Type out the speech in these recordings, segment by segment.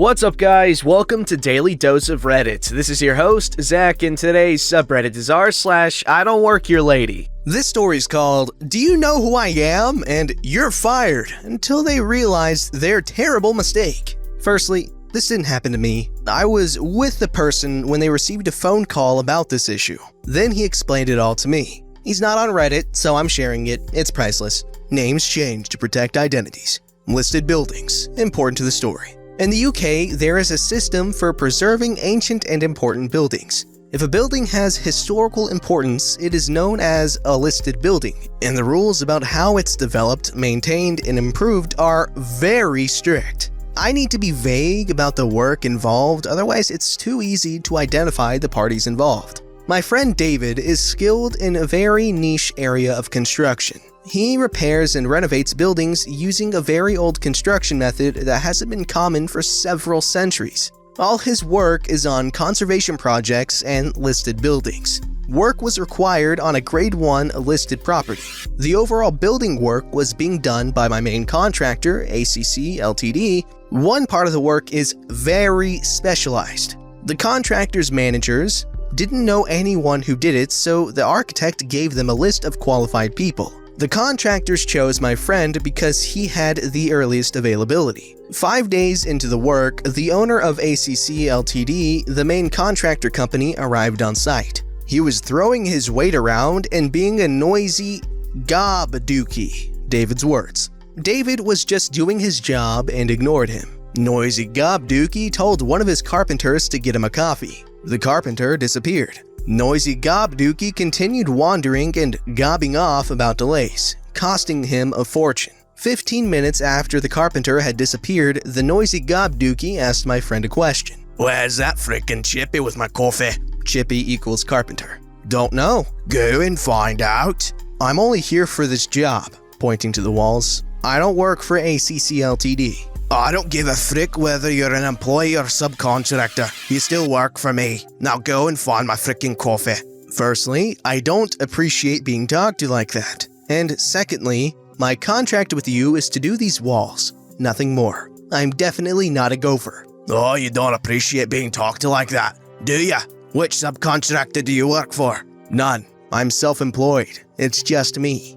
What's up, guys? Welcome to Daily Dose of Reddit. This is your host, Zach, and today's subreddit is r/IDontWorkHereLady. This story's called, "Do you know who I am?" and "You're fired," until they realized their terrible mistake. Firstly, this didn't happen to me. I was with the person when they received a phone call about this issue. Then he explained it all to me. He's not on Reddit, so I'm sharing it. It's priceless. Names changed to protect identities. Listed buildings, important to the story. In the UK, there is a system for preserving ancient and important buildings. If a building has historical importance, it is known as a listed building, and the rules about how it's developed, maintained, and improved are very strict. I need to be vague about the work involved, otherwise it's too easy to identify the parties involved. My friend David is skilled in a very niche area of construction. He repairs and renovates buildings using a very old construction method that hasn't been common for several centuries. All his work is on conservation projects and listed buildings. Work was required on a Grade 1 listed property. The overall building work was being done by my main contractor, ACC Ltd. One part of the work is very specialized. The contractor's managers didn't know anyone who did it, so the architect gave them a list of qualified people. The contractors chose my friend because he had the earliest availability. 5 days into the work, the owner of ACC Ltd., the main contractor company, arrived on site. He was throwing his weight around and being a noisy gobdookie, David's words. David was just doing his job and ignored him. Noisy gobdookie told one of his carpenters to get him a coffee. The carpenter disappeared. Noisy gobdookie continued wandering and gobbing off about delays, costing him a fortune. 15 minutes after the carpenter had disappeared, the noisy gobdookie asked my friend a question. "Where's that frickin' Chippy with my coffee?" Chippy equals carpenter. "Don't know." "Go and find out." "I'm only here for this job," pointing to the walls. "I don't work for ACC Ltd. "I don't give a frick whether you're an employee or subcontractor. You still work for me. Now go and find my frickin' coffee." Firstly, I don't appreciate being talked to like that. And secondly, my contract with you is to do these walls, nothing more. I'm definitely not a gopher. "Oh, you don't appreciate being talked to like that, do ya? Which subcontractor do you work for?" None. I'm self-employed. It's just me.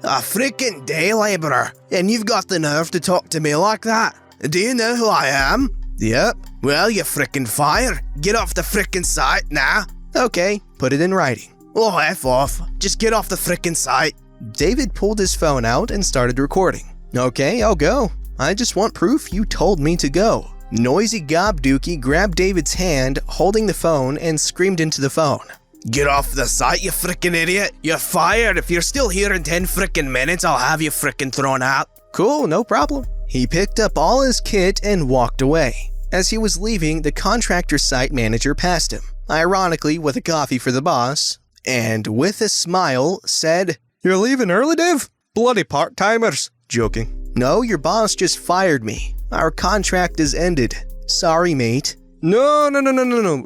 "A frickin' day laborer, and you've got the nerve to talk to me like that? Do you know who I am?" Yep. "Well, you're frickin' fired. Get off the frickin' site now." Okay, put it in writing. "Oh, F off. Just get off the frickin' site." David pulled his phone out and started recording. "Okay, I'll go. I just want proof you told me to go." Noisy gobdookie grabbed David's hand, holding the phone, and screamed into the phone. "Get off the site, you frickin' idiot. You're fired. If you're still here in 10 frickin' minutes, I'll have you frickin' thrown out." "Cool, no problem." He picked up all his kit and walked away. As he was leaving, the contractor site manager passed him, ironically with a coffee for the boss, and with a smile said, "You're leaving early, Dave? Bloody part-timers." Joking. "No, your boss just fired me. Our contract is ended. Sorry, mate." No.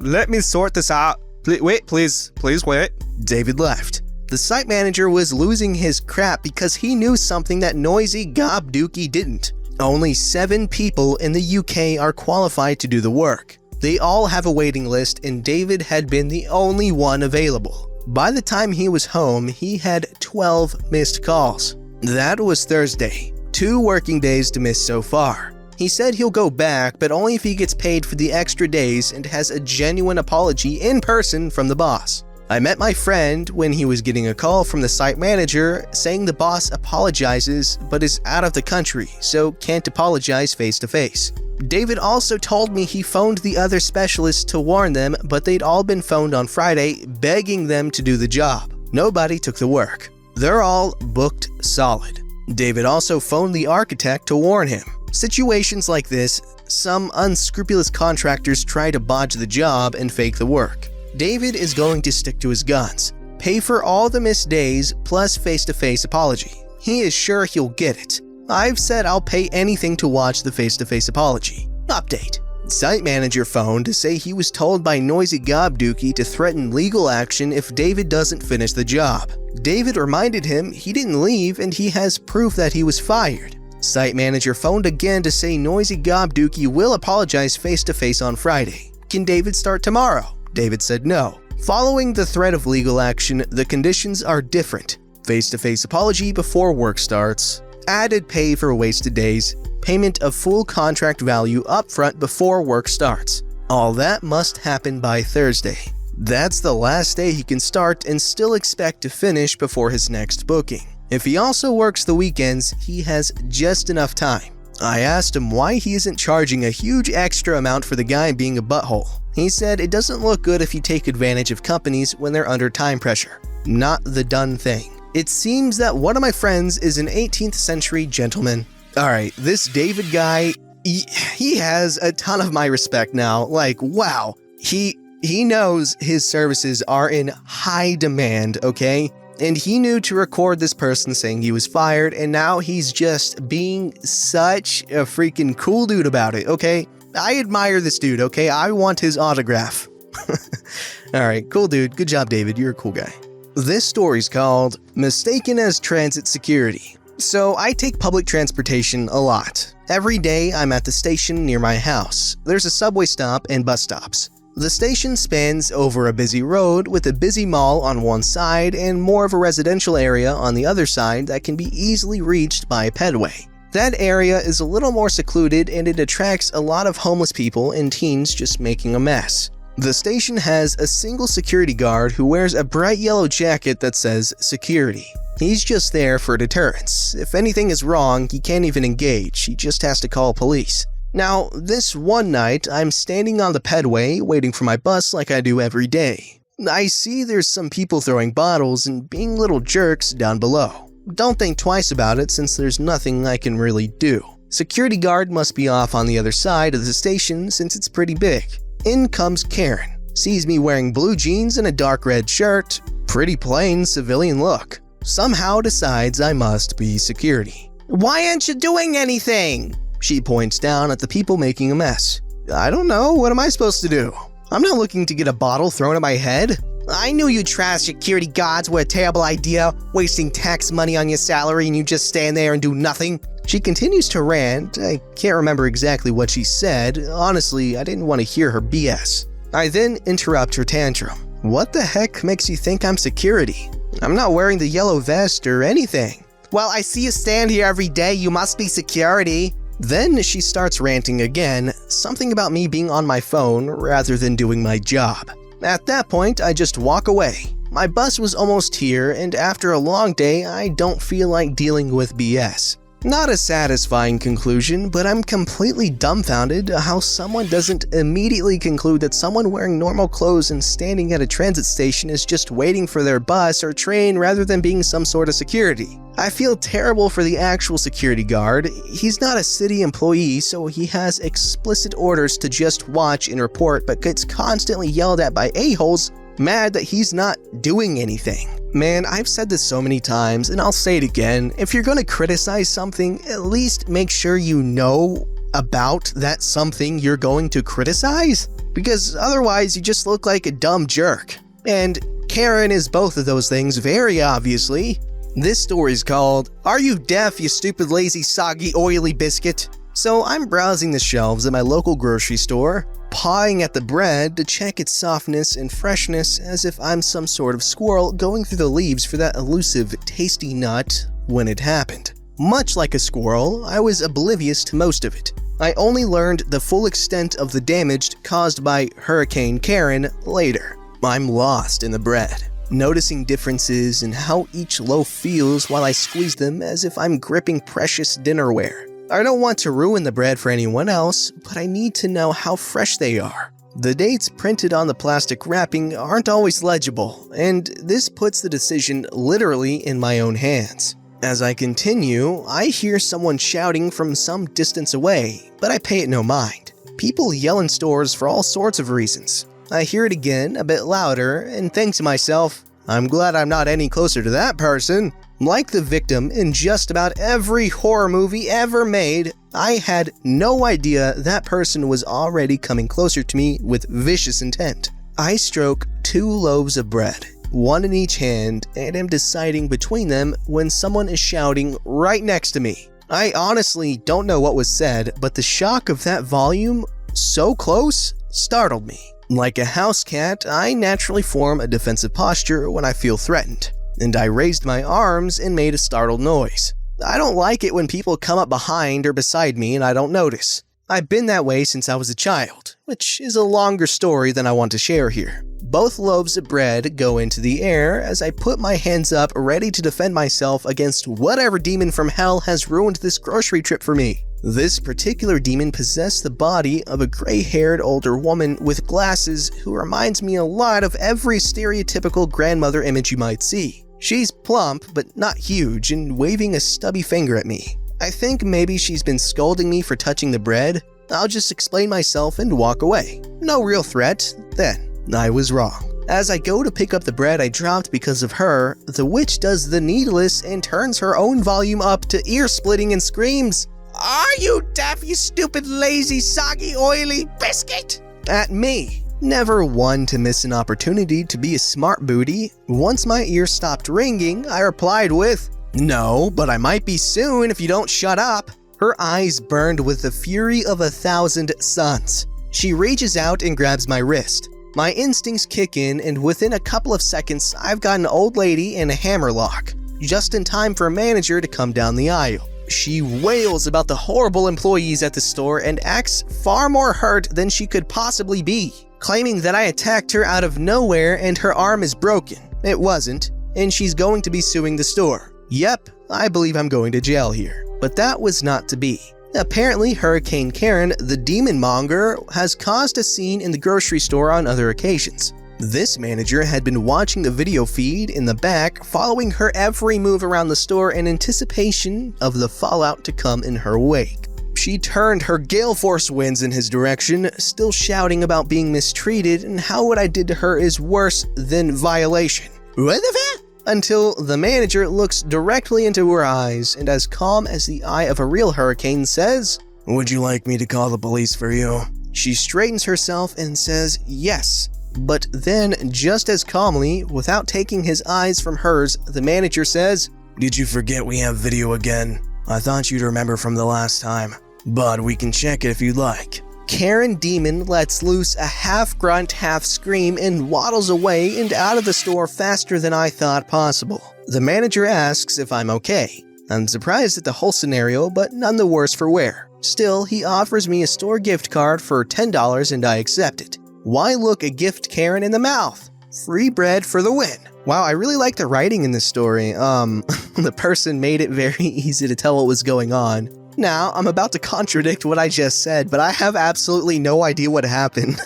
Let me sort this out. Please wait. David left. The site manager was losing his crap because he knew something that noisy gobdookie didn't. Only 7 people in the UK are qualified to do the work. They all have a waiting list, and David had been the only one available. By the time he was home, he had 12 missed calls. That was Thursday. 2 working days to miss so far. He said he'll go back, but only if he gets paid for the extra days and has a genuine apology in person from the boss. I met my friend when he was getting a call from the site manager saying the boss apologizes but is out of the country, so can't apologize face to face. David also told me he phoned the other specialists to warn them, but they'd all been phoned on Friday begging them to do the job. Nobody took the work. They're all booked solid. David also phoned the architect to warn him. Situations like this, some unscrupulous contractors try to bodge the job and fake the work. David is going to stick to his guns. Pay for all the missed days plus face-to-face apology. He is sure he'll get it. I've said I'll pay anything to watch the face-to-face apology. Update. Site manager phoned to say he was told by noisy gobdookie to threaten legal action if David doesn't finish the job. David reminded him he didn't leave and he has proof that he was fired. Site manager phoned again to say Noisy Gobdookie will apologize face-to-face on Friday. Can David start tomorrow? David said no. Following the threat of legal action, the conditions are different. Face-to-face apology before work starts. Added pay for wasted days. Payment of full contract value upfront before work starts. All that must happen by Thursday. That's the last day he can start and still expect to finish before his next booking. If he also works the weekends, he has just enough time. I asked him why he isn't charging a huge extra amount for the guy being a butthole. He said it doesn't look good if you take advantage of companies when they're under time pressure. Not the done thing. It seems that one of my friends is an 18th century gentleman. Alright, this David guy, he has a ton of my respect now. Like, wow. He knows his services are in high demand, okay? And he knew to record this person saying he was fired, and now he's just being such a freaking cool dude about it, okay? I admire this dude, okay? I want his autograph. Alright, cool dude. Good job, David. You're a cool guy. This story's called Mistaken as Transit Security. So I take public transportation a lot. Every day I'm at the station near my house. There's a subway stop and bus stops. The station spans over a busy road with a busy mall on one side and more of a residential area on the other side that can be easily reached by a pedway. That area is a little more secluded and it attracts a lot of homeless people and teens just making a mess. The station has a single security guard who wears a bright yellow jacket that says security. He's just there for deterrence. If anything is wrong, he can't even engage, he just has to call police. Now, this one night, I'm standing on the pedway waiting for my bus like I do every day. I see there's some people throwing bottles and being little jerks down below. Don't think twice about it since there's nothing I can really do. Security guard must be off on the other side of the station since it's pretty big. In comes Karen. Sees me wearing blue jeans and a dark red shirt. Pretty plain civilian look. Somehow decides I must be security. "Why aren't you doing anything?" She points down at the people making a mess. "I don't know, what am I supposed to do? I'm not looking to get a bottle thrown at my head." "I knew you trash security guards were a terrible idea, wasting tax money on your salary and you just stand there and do nothing." She continues to rant. I can't remember exactly what she said. Honestly, I didn't want to hear her BS. I then interrupt her tantrum. "What the heck makes you think I'm security? I'm not wearing the yellow vest or anything." "Well, I see you stand here every day, you must be security." Then she starts ranting again, something about me being on my phone rather than doing my job. At that point, I just walk away. My bus was almost here, and after a long day, I don't feel like dealing with BS. Not a satisfying conclusion, but I'm completely dumbfounded how someone doesn't immediately conclude that someone wearing normal clothes and standing at a transit station is just waiting for their bus or train rather than being some sort of security. I feel terrible for the actual security guard. He's not a city employee, so he has explicit orders to just watch and report, but gets constantly yelled at by a-holes mad that he's not doing anything. Man, I've said this so many times, and I'll say it again. If you're gonna criticize something, at least make sure you know about that something you're going to criticize, because otherwise you just look like a dumb jerk. And Karen is both of those things, very obviously. This story's called, "Are You Deaf, You Stupid Lazy Soggy Oily Biscuit?" So I'm browsing the shelves at my local grocery store, pawing at the bread to check its softness and freshness as if I'm some sort of squirrel going through the leaves for that elusive, tasty nut when it happened. Much like a squirrel, I was oblivious to most of it. I only learned the full extent of the damage caused by Hurricane Karen later. I'm lost in the bread, noticing differences in how each loaf feels while I squeeze them as if I'm gripping precious dinnerware. I don't want to ruin the bread for anyone else, but I need to know how fresh they are. The dates printed on the plastic wrapping aren't always legible, and this puts the decision literally in my own hands. As I continue, I hear someone shouting from some distance away, but I pay it no mind. People yell in stores for all sorts of reasons. I hear it again, a bit louder, and think to myself, I'm glad I'm not any closer to that person. Like the victim in just about every horror movie ever made, I had no idea that person was already coming closer to me with vicious intent. I stroke 2 loaves of bread, one in each hand, and am deciding between them when someone is shouting right next to me. I honestly don't know what was said, but the shock of that volume, so close, startled me. Like a house cat, I naturally form a defensive posture when I feel threatened, and I raised my arms and made a startled noise. I don't like it when people come up behind or beside me and I don't notice. I've been that way since I was a child, which is a longer story than I want to share here. Both loaves of bread go into the air as I put my hands up ready to defend myself against whatever demon from hell has ruined this grocery trip for me. This particular demon possessed the body of a gray-haired older woman with glasses who reminds me a lot of every stereotypical grandmother image you might see. She's plump but not huge and waving a stubby finger at me. I think maybe she's been scolding me for touching the bread. I'll just explain myself and walk away. No real threat. Then, I was wrong. As I go to pick up the bread I dropped because of her, the witch does the needless and turns her own volume up to ear-splitting and screams, "Are you deaf, you stupid, lazy, soggy, oily biscuit?" at me. Never one to miss an opportunity to be a smart booty. Once my ears stopped ringing, I replied with, "No, but I might be soon if you don't shut up." Her eyes burned with the fury of 1,000 suns. She reaches out and grabs my wrist. My instincts kick in, and within a couple of seconds, I've got an old lady in a hammerlock, just in time for a manager to come down the aisle. She wails about the horrible employees at the store and acts far more hurt than she could possibly be, claiming that I attacked her out of nowhere and her arm is broken. It wasn't, and she's going to be suing the store. Yep, I believe I'm going to jail here. But that was not to be. Apparently, Hurricane Karen, the demon monger, has caused a scene in the grocery store on other occasions. This manager had been watching the video feed in the back, following her every move around the store in anticipation of the fallout to come in her wake. She turned her gale force winds in his direction, still shouting about being mistreated and how what I did to her is worse than violation. What the fuck? Until the manager looks directly into her eyes and, as calm as the eye of a real hurricane, says, "Would you like me to call the police for you?" She straightens herself and says yes. But then, just as calmly, without taking his eyes from hers, the manager says, "Did you forget we have video again? I thought you'd remember from the last time, but we can check it if you'd like." Karen Demon lets loose a half grunt, half scream and waddles away and out of the store faster than I thought possible. The manager asks if I'm okay. I'm surprised at the whole scenario, but none the worse for wear. Still, he offers me a store gift card for $10 and I accept it. Why look a gift Karen in the mouth? Free bread for the win. Wow, I really like the writing in this story. The person made it very easy to tell what was going on. Now, I'm about to contradict what I just said, but I have absolutely no idea what happened.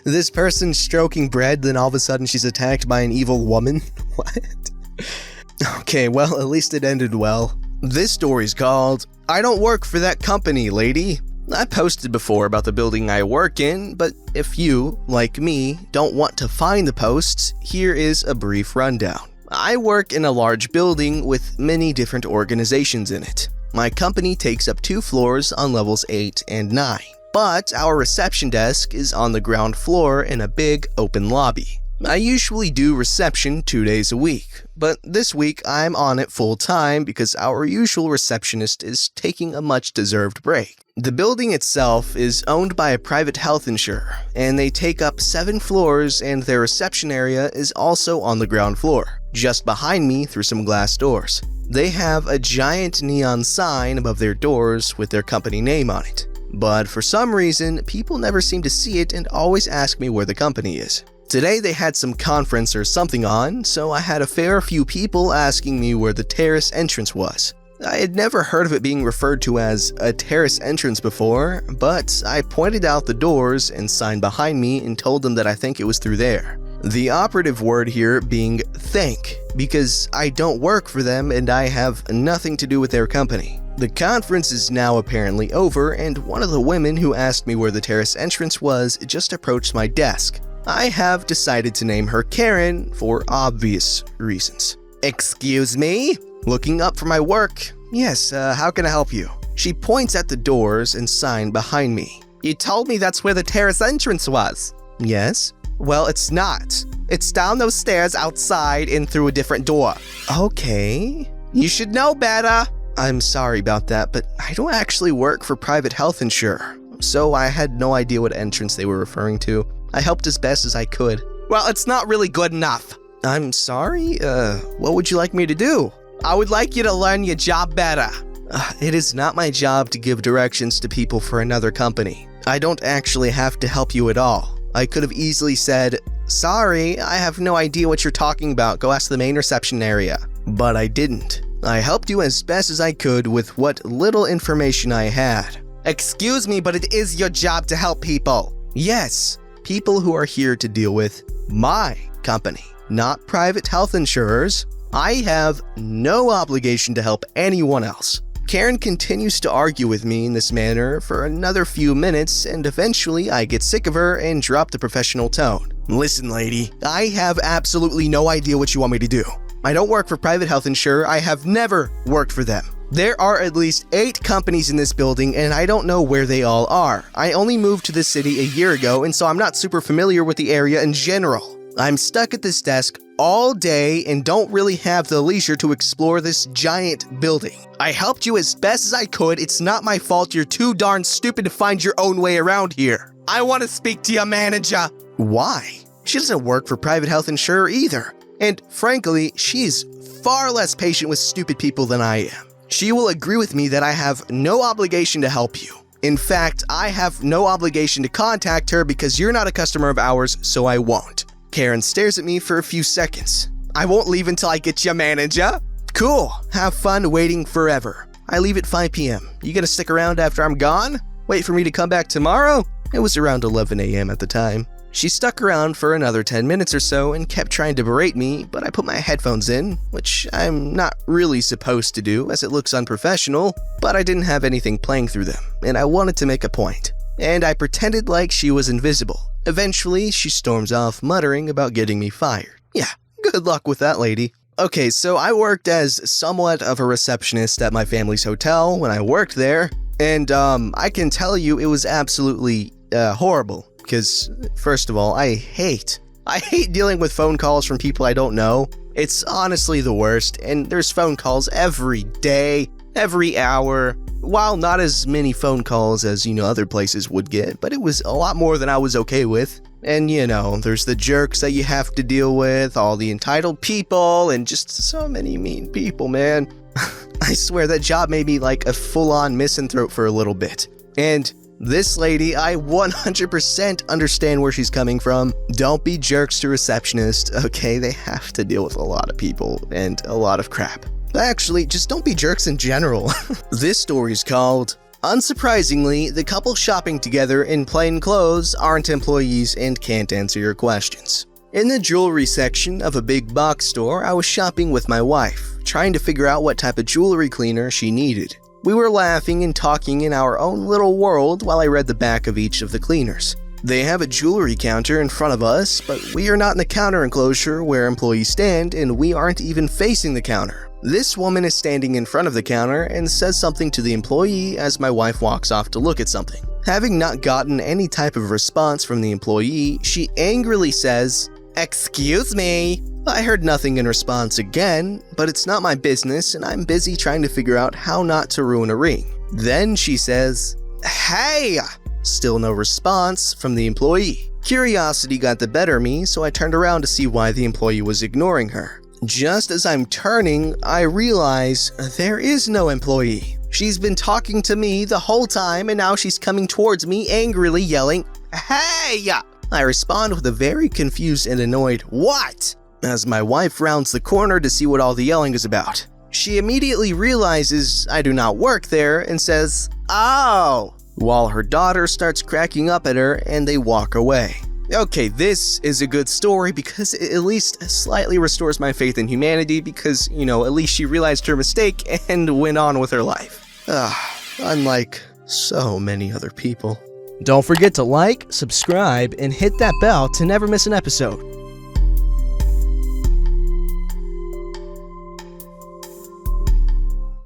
This person's stroking bread, then all of a sudden she's attacked by an evil woman? What? Okay, well, at least it ended well. This story's called, "I Don't Work for That Company, Lady." I posted before about the building I work in, but if you, like me, don't want to find the posts, here is a brief rundown. I work in a large building with many different organizations in it. My company takes up 2 floors on levels 8 and 9, but our reception desk is on the ground floor in a big open lobby. I usually do reception 2 days a week, but this week I'm on it full time because our usual receptionist is taking a much-deserved break. The building itself is owned by a private health insurer, and they take up 7 floors, and their reception area is also on the ground floor, just behind me through some glass doors. They have a giant neon sign above their doors with their company name on it, but for some reason, people never seem to see it and always ask me where the company is. Today they had some conference or something on, so I had a fair few people asking me where the terrace entrance was. I had never heard of it being referred to as a terrace entrance before, but I pointed out the doors and sign behind me and told them that I think it was through there. The operative word here being think, because I don't work for them and I have nothing to do with their company. The conference is now apparently over, and one of the women who asked me where the terrace entrance was just approached my desk. I have decided to name her Karen for obvious reasons. "Excuse me?" Looking up from my work. "Yes, how can I help you?" She points at the doors and sign behind me. "You told me that's where the terrace entrance was." "Yes." "Well, it's not. It's down those stairs outside and through a different door." "Okay." "You should know better." I'm sorry about that, but I don't actually work for private health insurer, so I had no idea what entrance they were referring to. I helped as best as I could. Well, it's not really good enough. I'm sorry? What would you like me to do? I would like you to learn your job better. It is not my job to give directions to people for another company. I don't actually have to help you at all. I could have easily said, sorry, I have no idea what you're talking about. Go ask the main reception area. But I didn't. I helped you as best as I could with what little information I had. Excuse me, but it is your job to help people. Yes, people who are here to deal with my company, not private health insurers. I have no obligation to help anyone else. Karen continues to argue with me in this manner for another few minutes, and eventually I get sick of her and drop the professional tone. Listen, lady, I have absolutely no idea what you want me to do. I don't work for private health insurer. I have never worked for them. There are at least 8 companies in this building, and I don't know where they all are. I only moved to this city a year ago, and so I'm not super familiar with the area in general. I'm stuck at this desk all day and don't really have the leisure to explore this giant building. I helped you as best as I could. It's not my fault you're too darn stupid to find your own way around here. I want to speak to your manager. Why? She doesn't work for private health insurer either. And frankly, she's far less patient with stupid people than I am. She will agree with me that I have no obligation to help you. In fact, I have no obligation to contact her because you're not a customer of ours, so I won't. Karen stares at me for a few seconds. I won't leave until I get your manager. Cool. Have fun waiting forever. I leave at 5 p.m. You gonna stick around after I'm gone? Wait for me to come back tomorrow? It was around 11 a.m. at the time. She stuck around for another 10 minutes or so and kept trying to berate me, but I put my headphones in, which I'm not really supposed to do as it looks unprofessional, but I didn't have anything playing through them, and I wanted to make a point. And I pretended like she was invisible. Eventually, she storms off, muttering about getting me fired. Yeah, good luck with that, lady. Okay, so I worked as somewhat of a receptionist at my family's hotel when I worked there, and I can tell you it was absolutely horrible. Because, first of all, I hate dealing with phone calls from people I don't know. It's honestly the worst, and there's phone calls every day, every hour. While not as many phone calls as, other places would get, but it was a lot more than I was okay with. And, there's the jerks that you have to deal with, all the entitled people, and just so many mean people, man. I swear that job made me like a full-on misanthrope for a little bit. And this lady, I 100% understand where she's coming from. Don't be jerks to receptionists, okay? They have to deal with a lot of people and a lot of crap. Actually, just don't be jerks in general. This story's called, Unsurprisingly, the couple shopping together in plain clothes aren't employees and can't answer your questions. In the jewelry section of a big box store, I was shopping with my wife, trying to figure out what type of jewelry cleaner she needed. We were laughing and talking in our own little world while I read the back of each of the cleaners. They have a jewelry counter in front of us, but we are not in the counter enclosure where employees stand, and we aren't even facing the counter. This woman is standing in front of the counter and says something to the employee as my wife walks off to look at something. Having not gotten any type of response from the employee, she angrily says, "Excuse me." I heard nothing in response again, but it's not my business and I'm busy trying to figure out how not to ruin a ring. Then she says, "Hey!" Still no response from the employee. Curiosity got the better of me, so I turned around to see why the employee was ignoring her. Just as I'm turning, I realize there is no employee. She's been talking to me the whole time and now she's coming towards me angrily yelling, "Hey!" I respond with a very confused and annoyed, "What?" as my wife rounds the corner to see what all the yelling is about. She immediately realizes I do not work there and says, "Oh," while her daughter starts cracking up at her and they walk away. Okay, this is a good story because it at least slightly restores my faith in humanity because, at least she realized her mistake and went on with her life. Unlike so many other people. Don't forget to like, subscribe, and hit that bell to never miss an episode.